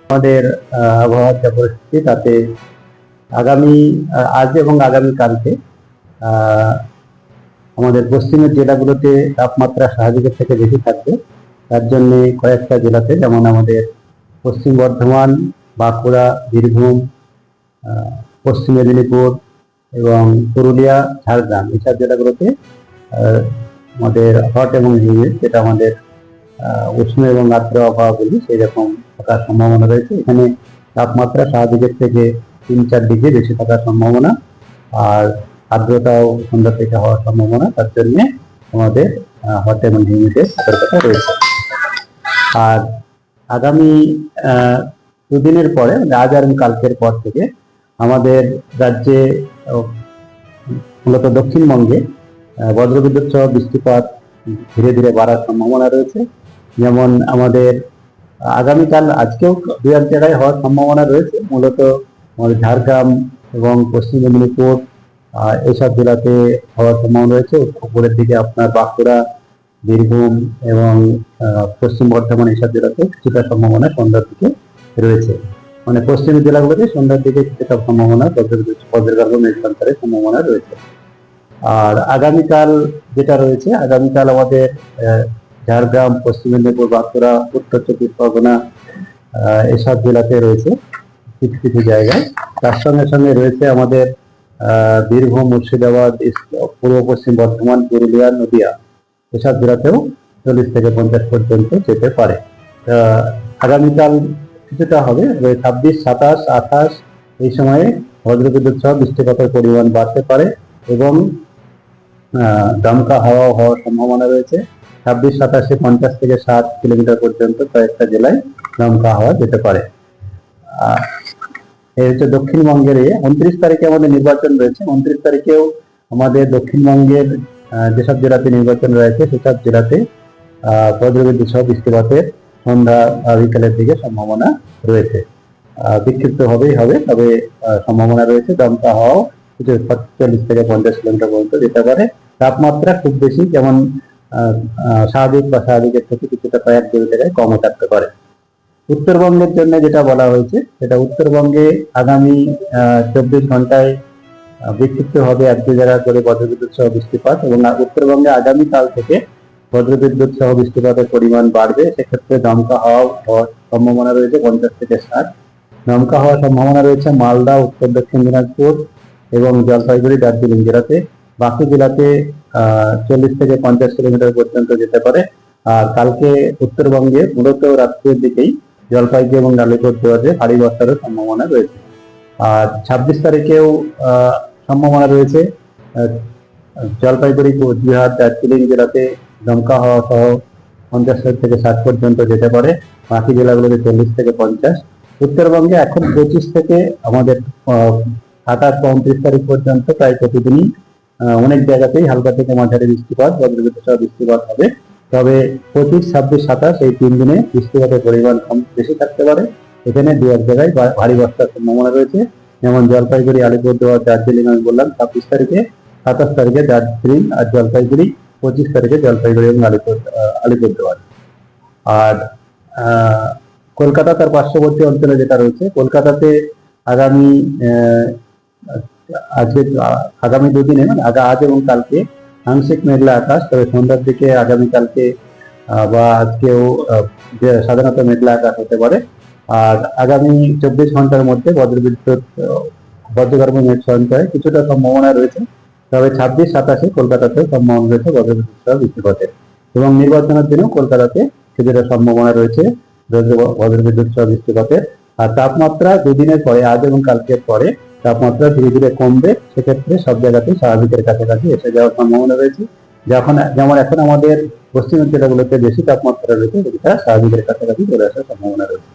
আমাদের আবহাওয়ার যা পরিস্থিতি তাতে আগামী আজ এবং আগামী কালকে আমাদের পশ্চিমের জেলাগুলোতে তাপমাত্রা স্বাভাবিকের থেকে বেশি থাকবে। তার জন্য কয়েকটা জেলাতে, যেমন আমাদের পশ্চিম বর্ধমান, বাঁকুড়া, বীরভূম, পশ্চিম মেদিনীপুর এবং পুরুলিয়া, ঝাড়গ্রাম, এইসব জেলাগুলোতে আমাদের হট এবং হিউমিড, যেটা আমাদের উষ্ণ এবং আর্দ্র আবহাওয়া বলি, সেই রকম থাকার সম্ভাবনা রয়েছে। এখানে তাপমাত্রা স্বাভাবিকের থেকে 3-4 ডিগ্রি বেশি থাকার সম্ভাবনা, আর আর্দ্রতাও সন্ধ্যা থেকে হওয়ার সম্ভাবনা। তার জন্য আমাদের হট এবং হিউমিডের সতর্কতা রয়েছে। আর আগামী দুদিনের পরে, আজ এবং কালকের পর থেকে আমাদের রাজ্যে মূলত দক্ষিণবঙ্গে বজ্রবিদ্যুৎ সহ বৃষ্টিপাত ধীরে ধীরে বাড়ার সম্ভাবনা রয়েছে। যেমন আমাদের আগামীকাল, আজকেও দু এক জায়গায় হওয়ার সম্ভাবনা রয়েছে। মূলত আমাদের ঝাড়গ্রাম এবং পশ্চিম মেদিনীপুর এইসব জেলাতে হওয়ার সম্ভাবনা রয়েছে। উপরের দিকে আপনার বাঁকুড়া, বীরভূম এবং পশ্চিম বর্ধমান, এইসব জেলাতে কিছুটা সম্ভাবনা সন্ধ্যার দিকে রয়েছে। মানে পশ্চিমের জেলাগুলোতে সন্ধ্যার দিকে কিছুটা সম্ভাবনা বজ্রগর্ভ মেঘ সঞ্চারের সম্ভাবনা রয়েছে। আর আগামীকাল যেটা রয়েছে, আগামীকাল আমাদের ঝাড়গ্রাম, পশ্চিম মেদিনীপুর, বাঁকুড়া, উত্তর চব্বিশ পরগনা এসব জেলাতে রয়েছে কিছু কিছু জায়গায়। তার সঙ্গে সঙ্গে রয়েছে আমাদের বীরভূম, মুর্শিদাবাদ, পূর্ব পশ্চিম বর্ধমান, পুরুলিয়া, নদিয়া, এসব জেলাতেও 40 থেকে 50 পর্যন্ত যেতে পারে। আগামীকাল কিছুটা হবে, 26, 27, 28 এই সময়ে বজ্রবিদ্যুৎ সহ বৃষ্টিপাতের পরিমাণ বাড়তে পারে এবং দমকা হাওয়া হওয়ার সম্ভাবনা রয়েছে। 26, 27-এ 50 থেকে 60 কিলোমিটার পর্যন্ত কয়েকটা জেলায় দমকা হাওয়া যেতে পারে। এই হচ্ছে দক্ষিণবঙ্গের। 29 তারিখে আমাদের নির্বাচন রয়েছে। 29 তারিখেও আমাদের দক্ষিণবঙ্গের যেসব জেলাতে নির্বাচন রয়েছে সেসব জেলাতে বজ্রবিদ্যুৎ সহ বৃষ্টিপাতের সন্ধ্যা বিকালের দিকে সম্ভাবনা রয়েছে। বিক্ষিপ্ত হবেই হবে, তবে সম্ভাবনা রয়েছে। দমকা হাওয়াও 40 থেকে 50 কিলোমিটার পর্যন্ত যেতে পারে। তাপমাত্রা খুব বেশি, যেমন স্বাভাবিক বা স্বাভাবিকের থেকে কিছুটা কয়েক ডিগ্রি জায়গায় কমও থাকতে পারে। উত্তরবঙ্গের জন্য যেটা বলা হয়েছে, সেটা উত্তরবঙ্গে আগামী 24 ঘন্টায় বিক্ষিপ্ত হবে 1-2 জায়গা করে বজ্রবিদ্যুৎ সহ বৃষ্টিপাত, এবং উত্তরবঙ্গে আগামীকাল থেকে বজ্রবিদ্যুৎ সহ বৃষ্টিপাতের পরিমাণ বাড়বে। সেক্ষেত্রে দমকা হওয়ার সম্ভাবনা রয়েছে 50 থেকে 60। দমকা হওয়ার সম্ভাবনা রয়েছে মালদা, উত্তর দক্ষিণ দিনাজপুর এবং জলপাইগুড়ি, দার্জিলিং জেলাতে। বাকি জেলাতে 40 থেকে 50 কিলোমিটার পর্যন্ত যেতে পারে। আর কালকে উত্তরবঙ্গে মূলত রাত্রের দিকেই জলপাইগুড়ি এবং আলিপুরদুয়ারে ভারী বর্ষারও সম্ভাবনা রয়েছে। আর 26 তারিখেও সম্ভাবনা রয়েছে জলপাইগুড়ি, কোচবিহার, দার্জিলিং জেলাতে দমকা হাওয়া সহ 50 থেকে 60 পর্যন্ত যেতে পারে। বাকি জেলাগুলোতে 40 থেকে 50। উত্তরবঙ্গে এখন 25 থেকে আমাদের 28-29 তারিখ পর্যন্ত প্রায় প্রতিদিনই অনেক জায়গাতেই হালকা থেকে মাঝারি বৃষ্টিপাত, বজ্রবিদ্যুৎ সহ বৃষ্টিপাত হবে। তবে 25, 26, 27 এই 3 দিনে বৃষ্টিপাতের পরিমাণ কম বেশি থাকতে পারে। এখানে 2-1 জায়গায় ভারী বর্ষার সম্ভাবনা রয়েছে। যেমন জলপাইগুড়ি, আলিপুরদুয়ার, দার্জিলিং আমি বললাম 26 তারিখে, 27 তারিখে দার্জিলিং আর জলপাইগুড়ি, 25 তারিখে জলপাইগুড়ি এবং আলিপুরদুয়ার। আর কলকাতা তার পার্শ্ববর্তী অঞ্চলে যেটা রয়েছে, কলকাতাতে আগামী দুদিনে, মানে আজ এবং কালকে আংশিক মেঘলা আকাশ, তবে সন্ধ্যার দিকে আগামীকালকে বা আজকেও সাধারণত মেঘলা আকাশ হতে পারে। আর আগামী 24 ঘন্টার মধ্যে বজ্রগর্ভ মেঘ সঞ্চয়ে কিছুটা সম্ভাবনা রয়েছে। তবে 26, 27-এ কলকাতাতেও সম্ভাবনা রয়েছে বজ্রবিদ্যুৎ সহ বৃষ্টিপাতের, এবং নির্বাচনের দিনেও কলকাতাতে কিছুটা সম্ভাবনা রয়েছে বজ্রবিদ্যুৎ সহ বৃষ্টিপাতের। আর তাপমাত্রা দুদিনের পরে, আজ এবং কালকের পরে তাপমাত্রা ধীরে ধীরে কমবে। সেক্ষেত্রে সব জায়গাতেই স্বাভাবিকের কাছাকাছি এসে যাওয়ার সম্ভাবনা রয়েছে। যেমন এখন আমাদের পশ্চিমের জেলাগুলোতে বেশি তাপমাত্রা রয়েছে, সেটা স্বাভাবিকের কাছাকাছি চলে আসার সম্ভাবনা রয়েছে।